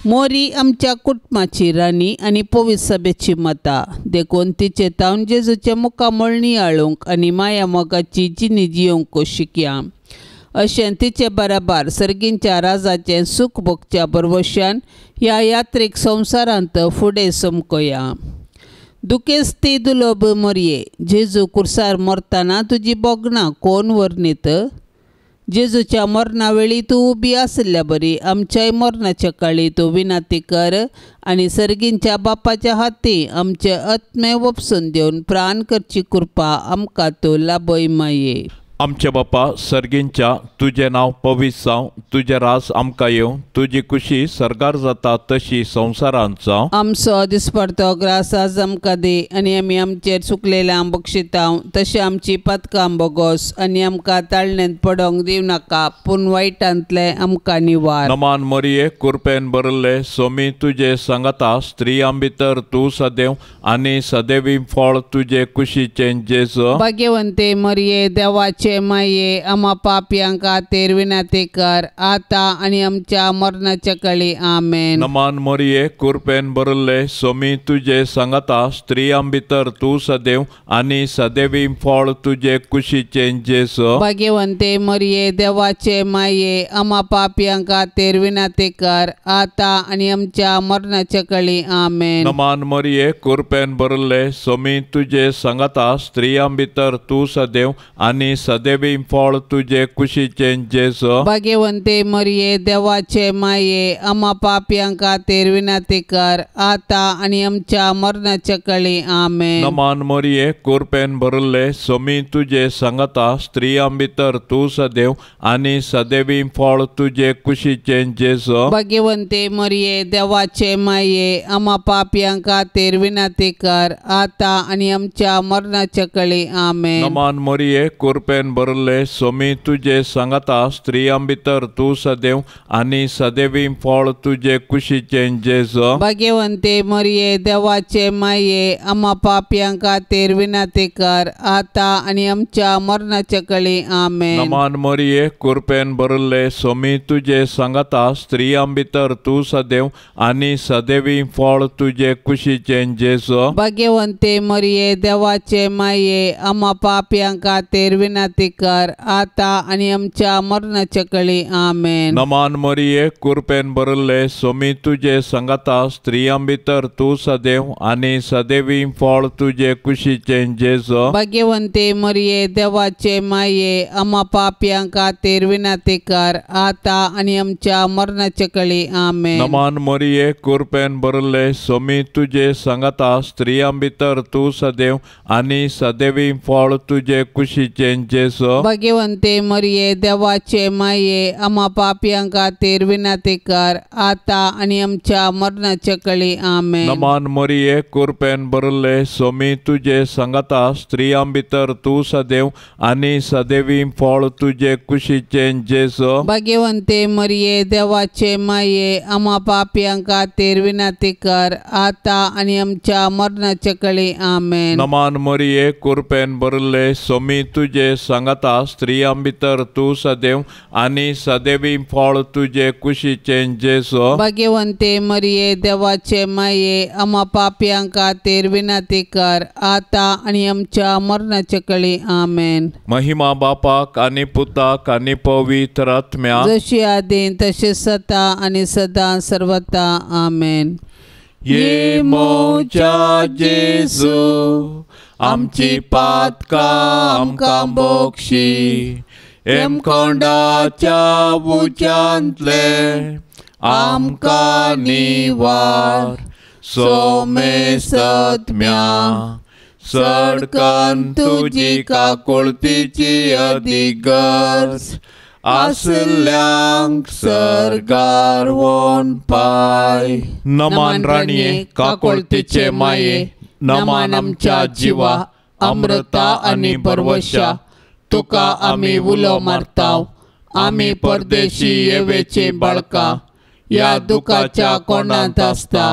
मोरी आमच्या कुटुंबाची राणी आनी पवित्र सभेची माता देखून तिचे तावन जेजूचे मुखामळ नियाळूंक आनी माया मोगाची जिणी जियोंक शिकया. अशें तिचे बराबर सर्गींच्या राजाचें सूख भोगच्या बरवश्यान ह्या यात्रेक संवसारांत फुडें समकोया. दुखेस्ती दुलोब मोरये, जेजू कुर्सार मरतना तुजी बोगणां कोण वर्णीत. जेजूच्या मरणा वेळी तूं उबी आसल्या बरी आमच्याय मरणाच्या काळी तूं विनाती कर आनी सर्गींच्या बापाच्या हाती आमचे आत्मे वपसून दिवन प्राण करची कृपा आमकां तूं लाबय माये. आमचे बापा सर्गींच्या, तुझे नाव पवित्र जावं, तुझे रास आमकां येवं, तुजी खुशी सरगार जाता तशी संवसारांत जावं. आमचो दिसपडतो ग्रास आज आमकां दी आनी आमी आमचेर चुकलेल्या बक्षितांव, तशें आमची पातकां बोगोस आनी आमकां ताळणेंत पडोंक दिव नाका, पूण वायटांतले आमकां निवार. नमान मरिये कृपेन भरले सोमी तुजे सांगता स्त्रियां भितर तूं सदैव आनी सदैवी फळ तुजे कुशीचें जेजू. भाग्यवंते मरिये देवाचे माये, आम्हा पापयांक खातीर विनाती कर, आता आनी आमच्या मरणाच्या काळी. आमेन. नमान मरिये कृपेन भरले सोमी तुजे सांगता स्त्रियां भितर तूं सदैव आनी सदैवी फळ तुजे कुशीचें जेजू. भाग्यवंते मरिये देवाचे माये, आम्हा पापयांक खातीर विनाती कर, आता आनी आमच्या मरणाच्या काळी. आमेन. नमान मरिये कृपेन भरले सोमी तुजे सांगता स्त्रियां भितर तूं सदैव आनी सदैवी फळ तुजे कुशीचें जेजू. भाग्यवंते मरिये देवाचे माये, आम्हा पापयांक खातीर विनाती कर, आता आनी आमच्या मरणाच्या काळी. आमेन. नमान मरिये कृपेन भरले सोमी तुजे सांगता स्त्रियां भितर तूं सदैव आनी सदैवी फळ तुजे कुशीचें जेजू. भाग्यवंते मरिये देवाचे माये, आम्हा पापयांक खातीर विनाती कर, आता आनी आमच्या मरणाच्या काळी. आमेन. नमान मरिये कृपेन कृपेन भरले सोमी तुझे सांगता स्त्रियां भितर तू सदैव आणि सदैवी फळ तुझे कुशीचे जेजो भाग्यवंते मरिये देवाचे माये आम्हा पाप्यांक खातीर विनंती कर आता आणि आमच्या मरणाच्या कळी आमेन. नमान मरिये कृपेन भरले सोमी तुझे सांगता स्त्रियां भितर तू सदैव आणि सदैवी फळ तुझे कुशीचे जेजो भाग्यवंते मरिये देवाचे माये आम्हा पाप्यांक खातीर विनंती कर आता आणि आमच्या मरणाच्या कळी आमेन. नमान मरिये कृपेन भरले सोमी तुझे सांगता स्त्रियां भितर तू सदैव आणि सदैवी फळ तुझे कुशीचे जेजो भाग्यवंते मरिये देवाचे माये आम्हा पाप्यांक खातीर विनंती कर आता आणि आमच्या मरणाच्या कळी आमेन. नमान मरिये कृपेन भरले सोमी तुझे सांगता स्त्रियां भितर तू सदैव आणि सदैवी फळ तुझे कुशीचे जेजो भाग्यवंते मरिये देवाचे माये आम्हा पाप्यांक खातीर विनंती कर आता आणि आमच्या मरणाच्या कळी आमेन. नमान मरिये कृपेन भरले सोमी तुझे सांगता स्त्रियां भितर तू सदैव आणि सदैवी फळ तुझे कुशीचे जेजो भाग्यवंते मरिये देवाचे माये आम्हा पाप्यांक खातीर विनंती कर आता आणि आमच्या मरणाच्या कळी आमेन. नमान मरिये कृपेन भरले सोमी तुझे सांगता स्त्रियां भितर तू सदैव आणि सदैवी फळ तुझे कुशीचे जेजो भाग्यवंते मरिये देवाचे माये आम्हा पाप्यांक खातीर विनंती कर आता आणि आमच्या मरणाच्या कळी आमेन. महिमा बापाक आणि पुताक आणि पवित्र आत्म्या जशी आदीन तशी सता आणि सदा सर्वता आमेन. ये मोच्या जेजू आमची पातकां आमकां बक्षी एमकोंडाच्या उच्यांतले आमकां निवार सोमे सत्म्या सडकन तुजी काकुळतीची अधिगर्ज आसल्यांक सरगार वोन पाय. नमान राणये काकुळतीचे माये नमान आमच्या जिवा अमृता आणि परवशा तुका आमी उलो मारताव. आमी परदेशी येवेची बाळकां या दुखाच्या कोंडांत आसता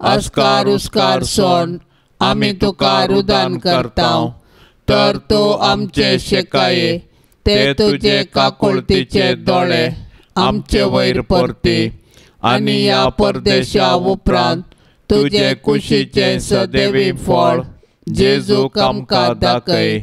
अस्कार उस्कार सोड आमी तुका रुदान करताव. तर तूं आमचे शेकाये ते तुझे काकुळतीचे दोळे आमचे वयर परती आणि या परदेशा उपरांत तुझे कुशीचे सदैवी फळ जेजूक आमकां दाखय.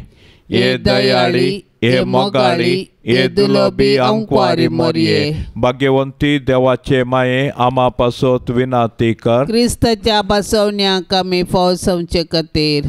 ये दयाळी ये मोगाळी ये दुलोबी अंकवारी मरिये भाग्यवंती देवाचे माये आम्हा पासत विनंती कर. क्रिस्ताच्या बसवण्याक आमी फौसवचे खातीर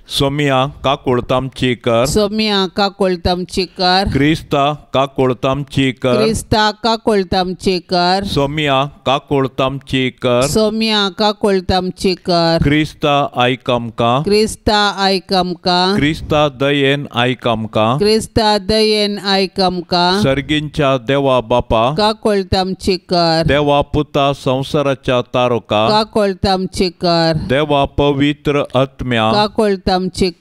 सोमिया काकुळतामची कर. सोमिया काकुळतामची कर. क्रिस्ता काकुळतामची कर. क्रिस्ता काकुळतामची कर. सोमिया काकुळतामची कर. सोमिया काकुळतामची कर. क्रिस्ता आयक आमकां. क्रिस्ता आयक आमकां. क्रिस्ता दयेन आयक आमकां. क्रिस्ता दयेन आयक आमकां. सर्गींच्या देवा बापा काकुळतामची कर. देवा पुता संसाराच्या तारका काकुळतामची कर. देवा पवित्र आत्म्या काकुळतामची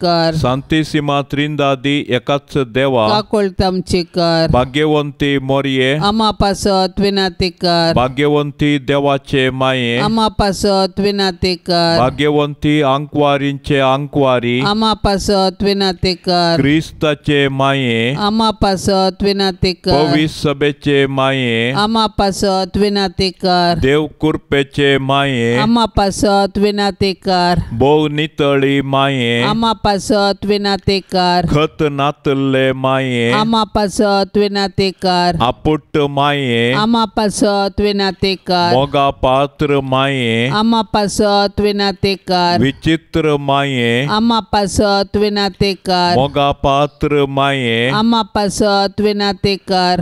कर. सांतिसिमा त्रिंदादी एकाच देवा काकुळतामची कर. भाग्यवंती मोरये आम्हा पासत विनंती कर. भाग्यवंती देवाचे माये आम्हा पासत विनंती कर. भाग्यवंती अंकवारींचे अंकवारी आम्हा पासत विनंती कर. क्रिस्ताचे माये आम्हा पासत विनंती कर. पवित्र सभेचे माये आम्हा पासत विनंती कर. देव कृपेचे माये आम्हा पासत विनंती कर. भोव नितळी माये आम्हा पासत विनंती कर. खत नातले माये आम्हा पासत विनंती कर. आपुट्ट माये आम्हा पासत विनंती कर. मोगा पात्र माये आम्हा पासत विनंती कर. विचित्र माये आम्हा पासत विनंती कर. मोगा पात्र माये आम्हा पासत विनंती कर.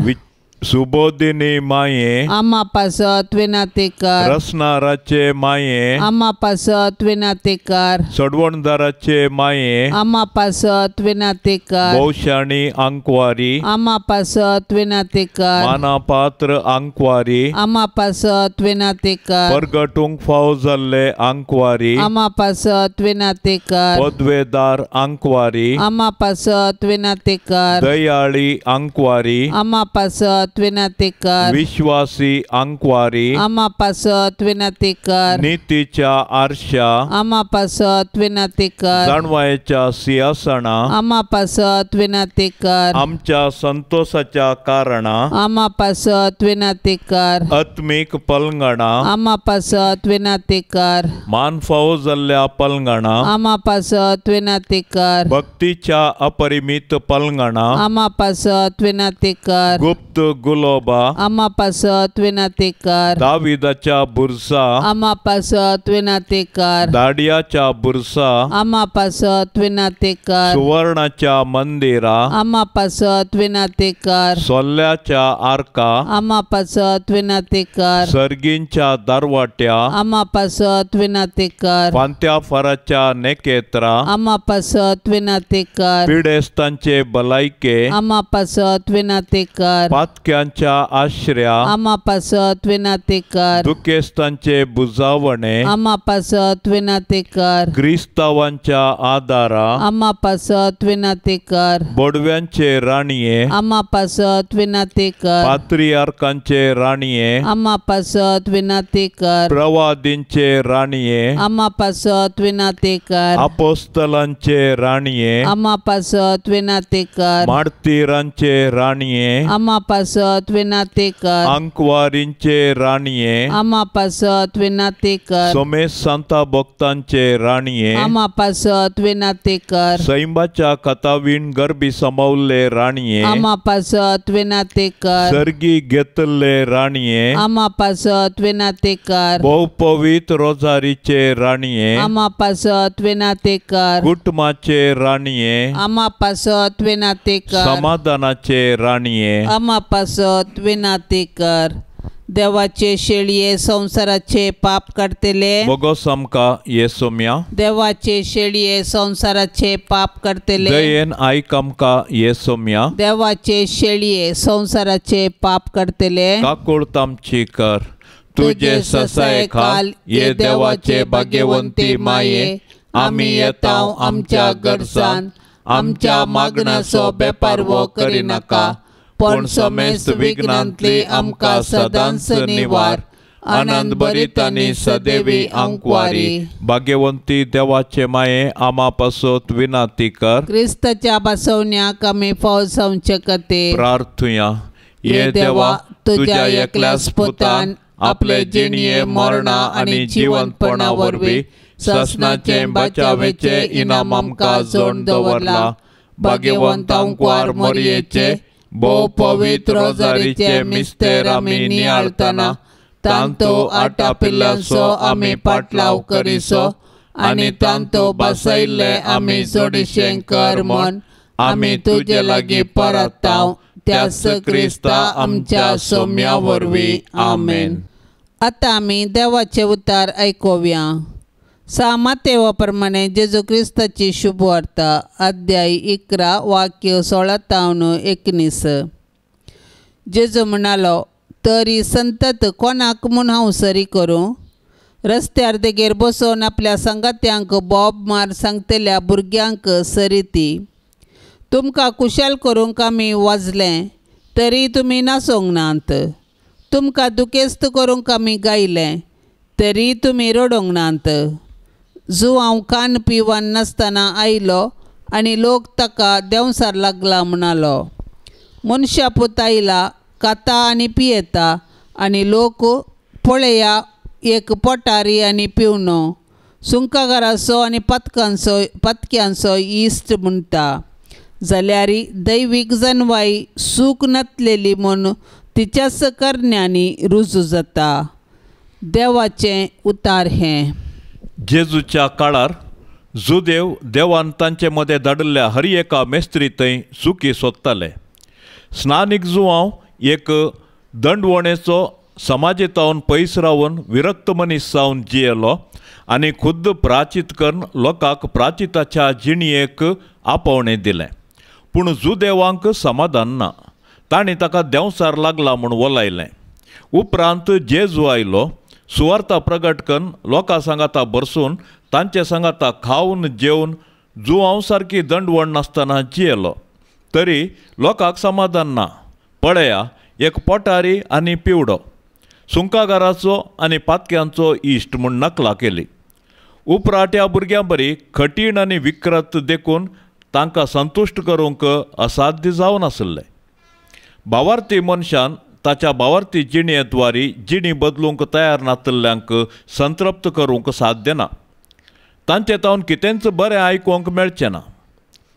सुबोधिनी माये आम्हा पासत विनातेकार रसनाराचे माये आम्हा पासत विनातेकार सडवणदाराचे माये आम्हा पासत विनातेकार भौशाणी अंकवारी आम्हा पासत विनातेकार मानापात्र अंकवारी आम्हा पासत विनातेकार परगटूंक फाव जाल्ले अंकवारी आम्हा पासत विनातेकार पदवेदार अंकवारी आम्हा पासत विनातेकार दयाळी अंकवारी आम्हा पासत विनातेकार विश्वासी अंकवारी आम्हा पासत विनातेकार नीतीच्या आरशा आम्हा पासत विनातेकार जाणवायेच्या सिंहासना आम्हा पासत विनातेकार आमच्या संतोषाच्या कारणा आम्हा पासत विनातेकार आत्मिक पलंगणा आम्हा पासत विनातेकार मान फाव जाल्ल्या पलंगणा आम्हा पासत विनातेकार भक्तीच्या अपरिमित पलंगणा आम्हा पासत विनातेकार गुप्त गुलोबा आम्हा पासत विनातेकार दाविदाच्या बुरसा आम्हा पासत विनातेकार दाडियाच्या बुरसा आम्हा पासत विनातेकार सुवर्णाच्या मंदिरा आम्हा पासत विनातेकार सोल्ल्याच्या आर्का आम्हा पासत विनातेकार सर्गींच्या दारवाट्या आम्हा पासत विनातेकार पांत्या फराच्या नेकेत्रा आम्हा पासत विनातेकार पिडेस्तांचे भलायके आम्हा पासत विनातेकार पातक्यांच्या आश्रया आम्हा पासत विनातेकार दुखेस्तांचे बुजावणे आम्हा पासत विनातेकार क्रिस्तावांच्या आदारा आम्हा पासत विनातेकार बोडव्यांचे राणीये आम्हा पासत विनातेकार पात्रियार्कांचे राणीये आम्हा पासत विनातेकार प्रवादींचे राणीये आम्हा पासत विनातेकार अपोस्तलांचे राणीये आम्हा पासत विनातेकार मार्तिरांचे राणीये आम्हा पासत विनातेकार अंकवारींचे राणीये आम्हा पासत विनातेकार सोमेश सांता भक्तांचे राणीये आम्हा पासत विनातेकार सैंबाच्या कथावीण गर्भी समावले राणीये आम्हा पासत विनातेकार सर्गी घेतले राणीये आम्हा पासत विनातेकार बहुपवित्र रोजारीचे राणीये आम्हा पासत विनातेकार कुटुंबाचे राणीये आम्हा पासत विनातेकार समाधानाचे राणीये आम्हा पासत विनातेकार देवाचे शेळये संसाराचे पाप काढतेले बगोस आमका येसोम्या देवाचे शेळये संसाराचे पाप काढतेले दयेन आयक आमका येसोम्या देवाचे शेळये संसाराचे पाप काढतेले काकुळत आमची कर तुझे ससाय खाल ये देवाचे भाग्यवंती माये आम्ही येताव आमच्या गरजान आमच्या मागणाचो बेपार वो करिनाका पण समेस्त विघ्नांतली आमकां सदांच निवार आनंद भरीत आनी सदैवी अंकवारी भाग्यवंती देवाचे माये आमा पासत विनाती कर क्रिस्ताच्या बसवण्याक आमी फाव संचकते प्रार्थुया ये देवा तुझ्या एकल्याच पुतान आपले जिणये मरणा आनी जिवंतपणा वरवीं ससनाचे बचावेचे इनाम आमकां जोड दवरला भाग्यवंत अंकवार मरयेचे भोव पवित्र रोजारीचे मिस्तेर आमी नियाळतना तांतो आटा पिल्लांचो आमी पाटलाव करिसो आनी तांतो बसयल्ले आमी जोडिशें कर म्हण आमी तुजे लागीं परताव त्याच क्रिस्ता आमच्या सोम्या वरवीं आमेन. आतां आमी देवाचे उतार आयकुया. सामातेवा प्रमाणे जेजू क्रिस्ताची शुभ वार्ता अध्याय 11 वाक्य 16-19. जेजू म्हणालो, तरी संतत कोणाक म्हूण हांव सरी करूं? रस्त्यार देगेर बसोवन आपल्या संगात्यांक बोब मार सांगतल्या भुरग्यांक सरी ती. तुमकां कुशल करूंक आमी वाजलें तरी तुमी नासोंक नात. तुमकां दुखेस्त करूंक आमी गायलें तरी तुमी रडोंक नात. जो हांव कान पिवान नासतना आयलो आनी लोक ताका देंवसार लागला म्हणालो. मनशा पूत आयला, खाता आनी पियेता आनी लोक पळया एक पोटारी आनी पिवणो, सुंकागाराचो आनी पतक्यांचो इश्ट म्हणटा. जाल्यार दैवीक जनवाई सूख नातलेली म्हूण तिच्याच करण्यांनी रुजू जाता. देवाचें उतार हें. जेजूच्या काळार जुदेव देवान तांचे मदें धाडिल्ल्या हर एका मेस्त्री थंय सुखी सोदताले. स्नानीक जुवांव एक दंडवणेचो समाजेतावन पयस रावन विरक्त मनीस जावन जियेलो आनी खुद्द प्राचीत करून लोकांक प्राचिताच्या जिणयेक आपोवणें दिलें. पूण जुदेवांक समाधान ना. तांणी ताका देंवसार लागला म्हूण वलायलें. उपरांत जेजू आयलो, सुवार्ता प्रगट करून लोकां सांगाता बरसून तांचे सांगाता खावन जेवन जुवांव सारकी दंडवण नासतना जियेलो. तरी लोकांक समाधान ना. पळया, एक पोटारी आनी पिवडो, सुंकागाराचो आनी पातक्यांचो इश्ट म्हूण नकला केली. उपराट्या भुरग्यां बरी कठीण आनी विकृत देखून तांकां संतुश्ट करूंक असाध्य जावन आसलें. भावार्थी मनशान ताच्या भावार्थी जिणयेद्वारी जिणी बदलूंक तयार नासलेल्यांक संतृप्त करूंक साध्य ना. तांचे तावन कितेंच बरें आयकूंक मेळचें ना.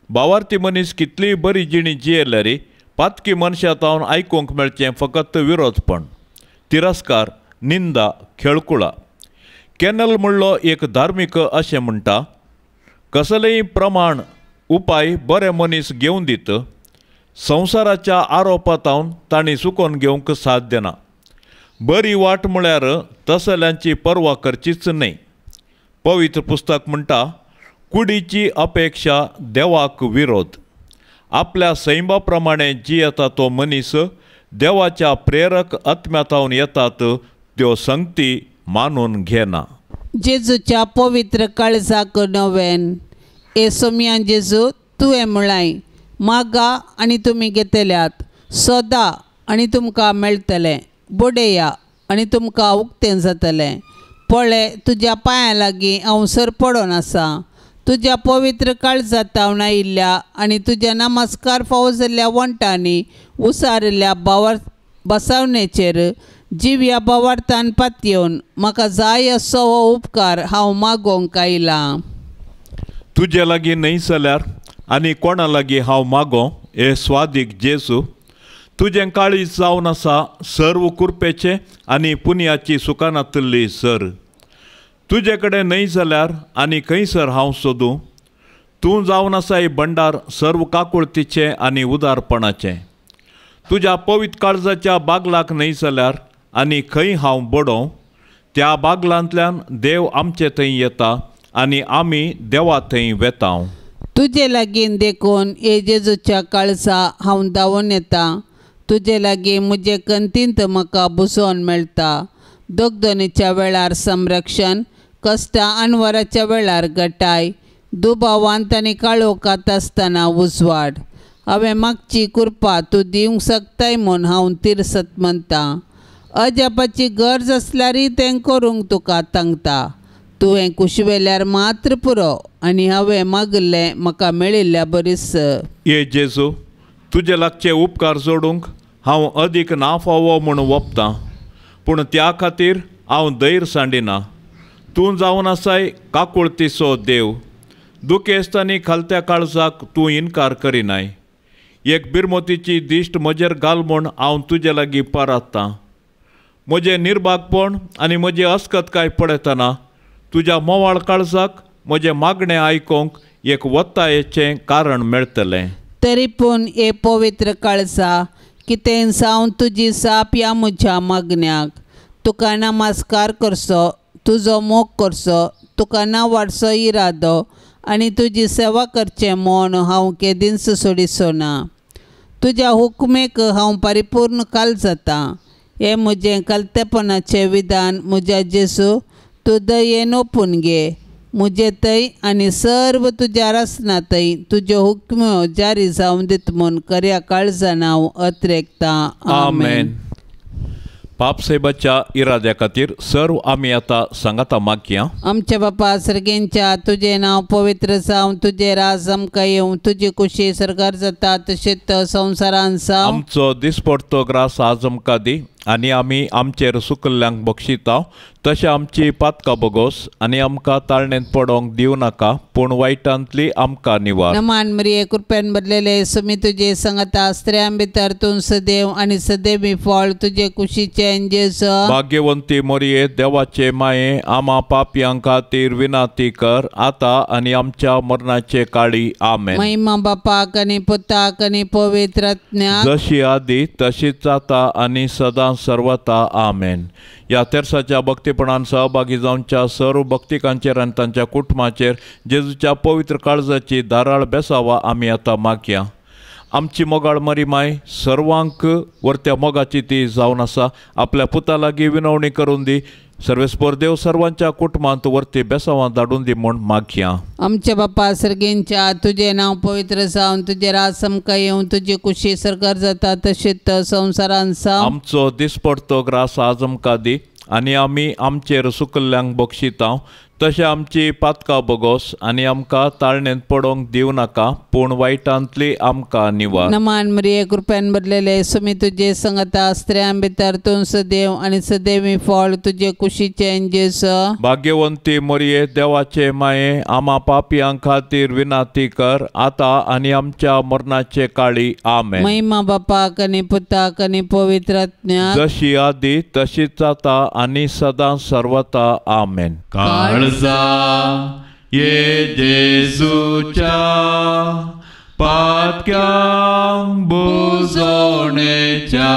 भावार्थी मनीस कितलीय बरी जिणी जियेल्यारी पातकी मनशां तावन आयकूंक मेळचें फकत विरोधपण, तिरस्कार, निंदा, खेळकुळा. कॅनल म्हणलो एक धार्मीक अशें म्हणटा, कसलेय प्रमाण उपाय बरे मनीस घेवन दित, संवसाराच्या आरोपांतावन तांणी चुकोवन घेवंक साध्य ना. बरी वाट म्हळ्यार तसल्यांची पर्वा करचीच न्हय. पवित्र पुस्तक म्हणटा, कुडीची अपेक्षा देवाक विरोध. आपल्या सैमा प्रमाणे जियेता तो मनीस देवाच्या प्रेरक आत्म्यातावन येतात त्यो संगती मानून घेना. जेजूच्या पवित्र काळजाक नवेन. ए सोम्यान जेजू, तुवें म्हळाय, मागा आनी तुमी घेतल्यात, सोदा आनी तुमकां मेळटलें, बोडेया आनी तुमकां उक्तें जातलें. पळय, तुज्या पांयां लागीं हांव सर पडोन आसा. तुज्या पवित्र काळजातावन आयिल्ल्या आनी तुज्या नमस्कार फावो जाल्ल्या वंटांनी उसारिल्ल्या बसावणेचेर जिव्या भावार्थान पातयेवन म्हाका जाय असो हो उपकार हांव मागोवंक आयलां. तुजे लागीं न्हय जाल्यार आनी कोणा लागीं हांव मागों, हे स्वादीक जेजू. तुजें काळीज जावन आसा सर्व कृपेचें आनी पुण्याची सुखानांतली सर. तुजे कडेन न्हय जाल्यार आनी खंयसर हांव सोदूं. तूं जावन आसा ही भंडार सर्व काकुळतीचें आनी उदारपणाचें. तुज्या पवित्र काळजाच्या बागलाक न्हय जाल्यार आनी खंय हांव बडों. त्या बागलांतल्यान देव आमचे थंय येता आनी आमी देवा थंय वेतांव. तुजे लागीं देखून हे जेजूच्या काळजा हांव धांवून येता. तुजे लागीं म्हजे कंतींत म्हाका बुजोवन मेळटा. दोगदोनीच्या वेळार संरक्षण, कश्टां अनवराच्या वेळार गटाय, दुबावांत आनी काळोखांत आसतना उजवाड. हांवें मागची कृपा तूं दिवंक शकताय म्हूण हांव तिरसत म्हणटा. अजापाची गरज आसल्यारय तें करूंक तुका सांगता. तुवें कुशवेल्यार मात्र पुरो आनी हांवें मागल्लें म्हाका मेळिल्ल्या बरीस. ये जेजू, तुजे लागचे उपकार जोडूंक हांव अदीक ना फावो म्हूण वोपतां. पूण त्या खातीर हांव धैर्य सांडिना. तूं जावन आसाय काकुळतीचो देव. दुखेस्त आनी खालत्या काळजाक तूं इन्कार करिनाय. एक बिरमोतीची दिश्ट म्हजेर घाल म्हूण हांव तुजे लागीं पारायतां. म्हजें निर्भागपण आनी म्हजी अस्कतकाय पळयतना तुज्या मोवाळ काळजाक म्हजें मागणें आयकूंक एक वत्तायेचें कारण मेळटलें. तरी पूण हे पवित्र काळजा, कितें जावन तुजी साप ह्या म्हज्या मागण्याक. तुका नमस्कार करचो, तुजो मोग करचो, तुका नांवाडचो इरादो आनी तुजी सेवा करचें म्हूण हांव केदींच सोडिचो ना. तुज्या हुकमेक हांव परिपूर्ण काल जाता. हे म्हजें कलतेपणाचें विधान म्हज्या जेजू तूं दयेन ओपून घे. म्हजे थंय आनी सर्व तुज्या रसनांतय तुज्यो हुकम्यो जारी जावन दित म्हूण खऱ्या काळजान हांव अत्रेकता. आमेन. पापसेबाच्या इराद्या खातीर सर्व आमी आतां सांगाता मागया. आमच्या बापा सर्गेंच्या, तुजें नांव पवित्र जावं, तुजें राज आमकां येवं, तुजी कुशी सरकार जाता तशेंच संवसारांत जावं. आमचो दिसपडटो ग्रास आज आमकां दी आनी आमी आमचेर सुकल्ल्यांक बक्षिता तशें आमची पातकां बगोस आनी आमकां ताळणेंत पडोंक दिवं नाका पूण वायटांतली आमकां निवार। नमान मरिये कृपेन भरलेले सुमी तुजे संगता स्त्रियां भितर तूं सदैव आनी सदैवी फळ तुजे कुशीचे जेजू। भाग्यवंती मरिये देवाचे माये आमा पापयां खातीर विनाती कर आतां आनी आमच्या मरणाचे काळी आमेन। महिमा बापाक आनी पुताक आनी पवित्र आत्म्याक जशी आदी तशीच आता आनी सदां सर्वता आमेन। ह्या तेर्साच्या भक्तीपणान सहभागी जावच्या सर्व भक्तिकांचेर आनी तांच्या कुटुंबाचेर जेजूच्या पवित्र काळजाची धाराळ बेसावा आमी आतां मागया। आमची मोगाळ मरी माय सर्वांक वर्त्या मोगाची ती जावन आसा आपल्या पुता लागीं विनवणी करून दी। सर्वेस्पर देव सर्वांच्या कुटुंबांत वर्ती बेसावां धाडून दी म्हूण मागया। आमच्या बापा सर्गेंच्या तुझे नांव पवित्र जावन तुझे राज आमकां येवं तुजी कुशी सरकार जाता तशीच संवसारांत जावं। आमचो दिसपडतो ग्रास आज आमकां दी आनी आमी आमचेर सुकल्ल्यांक बक्षिता तशें आमची पातकां बगोस आनी आमकां ताळणेंत पडोंक दिवं नाका पूण वायटांतली आमकां निवार। नमान मरिये कृपेन भरलेले सुमी तुजे संगता स्त्रियां भितर तूं सदैव आनी सदैवी फळ तुजे कुशीचे जेजू। भाग्यवंती मरिये देवाचे माये आमा पापयां खातीर विनाती कर आतां आनी आमच्या मरणाचे काळी आमेन। महिमा बापाक आनी पुताक आनी पवित्र आत्म्याक जशी आदी तशीच आता आनी सदां सर्वता आमेन। ये जेजूच्या पातक्यांक बुजोवणेच्या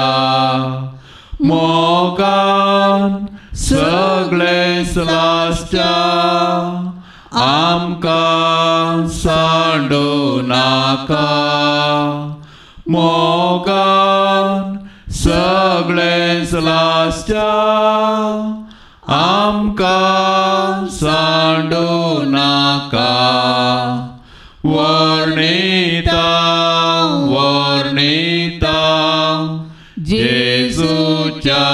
मोगान सगळे स्लासच्या आमकां सांडू नाका मोगान सगळे स्लासच्या आमकां सांडू नाका वर्णिता वर्णिता जेजूच्या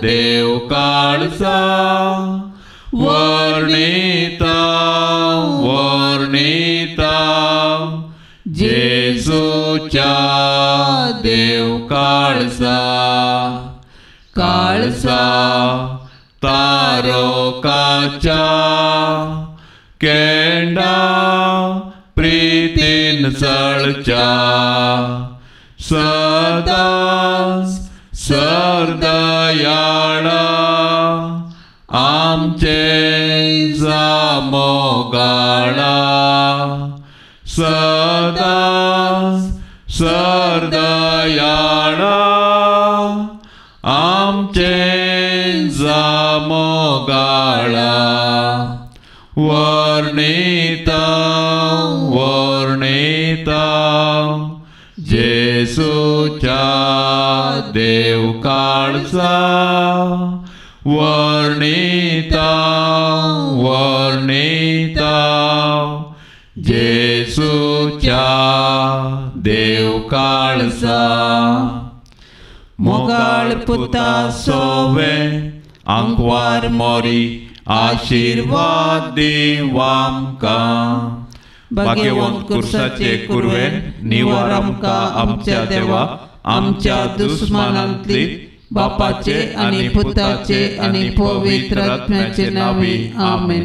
देव काळजा वर्णिता वर्णिता जेजूच्या देव काळजा काळजा तारोकाच्या केंडा प्रीतीन जळच्या सदांच सरदयाळा आमचे जामोगाळा सदांच सरदयाळा आमचे जामोगाळा वर्णिता वर्णिता जेजूच्या देव काळजा वर्णिता वर्णिता जेजूच्या देव काळजा मोगाळ पुता सोवे आंकवार मोरी आशीर्वाद दिवामकां भाग्यवंत कुर्साचे कुरवेन निवार आमकां आमच्या देवा आमच्या दुस्मानांतली बापाचे आनी पुताचे आनी पवित्र आत्म्याचे नांवी आमेन।